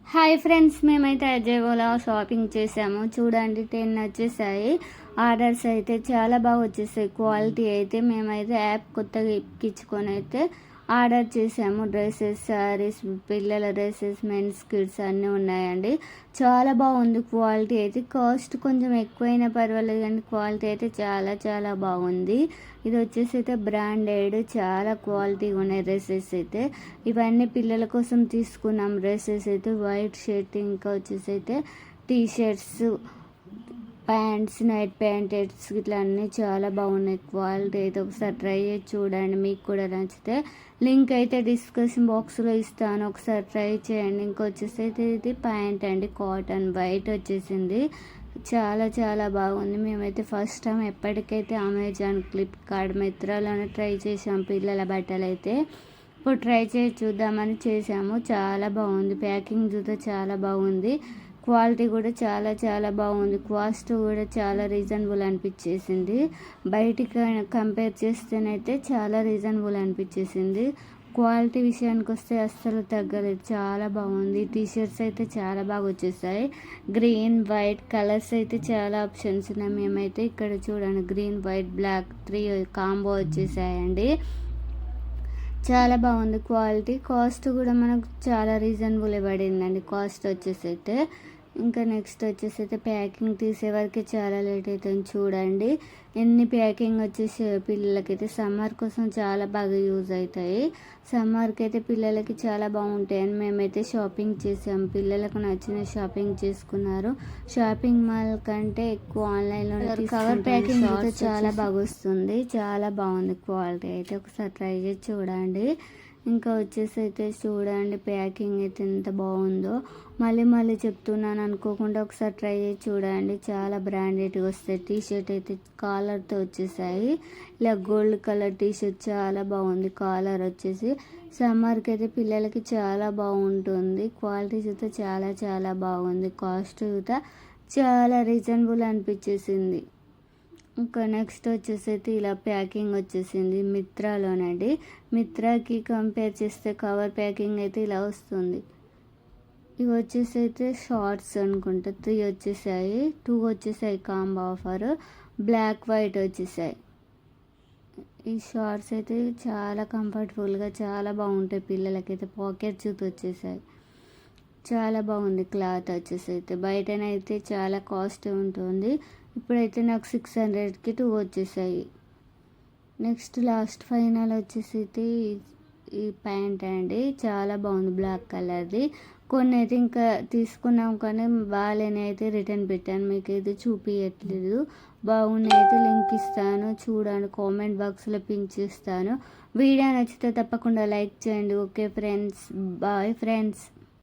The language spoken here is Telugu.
హాయ్ ఫ్రెండ్స్, మేమైతే అజేవోలో షాపింగ్ చేసాము. చూడండి 10 వచ్చేసాయి. ఆర్డర్స్ అయితే చాలా బాగా వచ్చేసాయి. క్వాలిటీ అయితే మేమైతే యాప్ కొత్తగా ఎక్కించుకొని అయితే ఆర్డర్ చేసాము. డ్రెస్సెస్, శారీస్, పిల్లల డ్రెస్సెస్, మెన్స్ కిడ్స్ అన్నీ ఉన్నాయండి. చాలా బాగుంది క్వాలిటీ అయితే. కాస్ట్ కొంచెం ఎక్కువైనా పర్వాలేదు కానీ క్వాలిటీ అయితే చాలా చాలా బాగుంది. ఇది వచ్చేసి అయితే బ్రాండెడ్, చాలా క్వాలిటీగా ఉన్నాయి డ్రెస్సెస్ అయితే. ఇవన్నీ పిల్లల కోసం తీసుకున్నాం డ్రెస్సెస్ అయితే. వైట్ షర్ట్, ఇంకా వచ్చేసి అయితే టీ షర్ట్స్, ప్యాంట్స్, నైట్ ప్యాంటెట్స్ ఇట్లా అన్నీ చాలా బాగున్నాయి. క్వాలిటీ అయితే ఒకసారి ట్రై చేసి చూడండి, మీకు కూడా నచ్చితే. లింక్ అయితే డిస్క్రిప్షన్ బాక్స్లో ఇస్తాను, ఒకసారి ట్రై చేయండి. ఇంకొచ్చేసి అయితే ఇది ప్యాంట్ అండి, కాటన్ వైట్ వచ్చేసింది. చాలా చాలా బాగుంది. మేమైతే ఫస్ట్ టైం ఎప్పటికైతే అమెజాన్, ఫ్లిప్కార్ట్, మిత్రాలోనే ట్రై చేసాం పిల్లల బట్టలు అయితే. ఇప్పుడు ట్రై చేసి చూద్దామని చేసాము. చాలా బాగుంది. ప్యాకింగ్ చూస్తే చాలా బాగుంది. క్వాలిటీ కూడా చాలా చాలా బాగుంది. కాస్ట్ కూడా చాలా రీజనబుల్ అనిపించేసింది. బయటికి కంపేర్ చేస్తేనైతే చాలా రీజనబుల్ అనిపించేసింది. క్వాలిటీ విషయానికి వస్తే అస్సలు తగ్గలేదు, చాలా బాగుంది. టీ షర్ట్స్ అయితే చాలా బాగా వచ్చేసాయి. గ్రీన్, వైట్ కలర్స్ అయితే చాలా ఆప్షన్స్ ఉన్నాయి. మేమైతే ఇక్కడ చూడండి గ్రీన్, వైట్, బ్లాక్ 3 కాంబో వచ్చేసాయండి. చాలా బాగుంది క్వాలిటీ. కాస్ట్ కూడా మనకు చాలా రీజనబుల్ పడిందండి కాస్ట్ వచ్చేసి అయితే. ఇంకా నెక్స్ట్ వచ్చేసి అయితే ప్యాకింగ్ తీసేవరకు చాలా లేట్ అవుతుంది. చూడండి ఎన్ని ప్యాకింగ్ వచ్చేసి పిల్లలకైతే సమ్మర్ కోసం చాలా బాగా యూజ్ అవుతాయి. సమ్మర్కి అయితే పిల్లలకి చాలా బాగుంటాయని మేమైతే షాపింగ్ చేసాము. పిల్లలకు నచ్చిన షాపింగ్ చేసుకున్నారు. షాపింగ్ మాల్ కంటే ఎక్కువ ఆన్లైన్లో కవర్ ప్యాకింగ్ అయితే చాలా బాగా వస్తుంది. చాలా బాగుంది క్వాలిటీ అయితే. ఒకసారి ట్రై చేసి చూడండి. ఇంకా వచ్చేసి అయితే చూడండి ప్యాకింగ్ అయితే ఎంత బాగుందో. మళ్ళీ మళ్ళీ చెప్తున్నాను అనుకోకుండా ఒకసారి ట్రై చేసి చూడండి. చాలా బ్రాండెడ్గా వస్తాయి. టీ షర్ట్ అయితే కాలర్తో వచ్చేసాయి. ఇలా గోల్డ్ కలర్ టీ షర్ట్ చాలా బాగుంది. కాలర్ వచ్చేసి సమ్మర్కి అయితే పిల్లలకి చాలా బాగుంటుంది. క్వాలిటీ చూస్తే చాలా చాలా బాగుంది. కాస్ట్ చూస్తే చాలా రీజనబుల్ అనిపించేసింది. ఇంకా నెక్స్ట్ వచ్చేసి అయితే ఇలా ప్యాకింగ్ వచ్చేసింది మిత్రాలోనండి. మిత్రాకి కంపేర్ చేస్తే కవర్ ప్యాకింగ్ అయితే ఇలా వస్తుంది. ఇవి వచ్చేసి అయితే షార్ట్స్ అనుకుంటా 3 వచ్చేసాయి. 2 వచ్చేసాయి కాంబో ఆఫర్. బ్లాక్, వైట్ వచ్చేసాయి. ఈ షార్ట్స్ అయితే చాలా కంఫర్టబుల్గా చాలా బాగుంటాయి పిల్లలకైతే. పాకెట్ జూత్ వచ్చేసాయి. చాలా బాగుంది క్లాత్ వచ్చేసి అయితే. బయటనైతే చాలా కాస్ట్ ఉంటుంది. ఇప్పుడైతే నాకు 600కి 2 వచ్చేసాయి. నెక్స్ట్ లాస్ట్ ఫైనల్ వచ్చేసి అయితే ఈ ప్యాంట్ అండి. చాలా బాగుంది, బ్లాక్ కలర్ది. కొన్ని అయితే ఇంకా తీసుకున్నాం కానీ బాగాలేని అయితే రిటర్న్ పెట్టాను. మీకు అయితే చూపించట్లేదు. బాగున్నాయి అయితే లింక్ ఇస్తాను, చూడండి. కామెంట్ బాక్స్లో పిన్ చేస్తాను. వీడియో నచ్చితే తప్పకుండా లైక్ చేయండి. Okay friends, bye friends.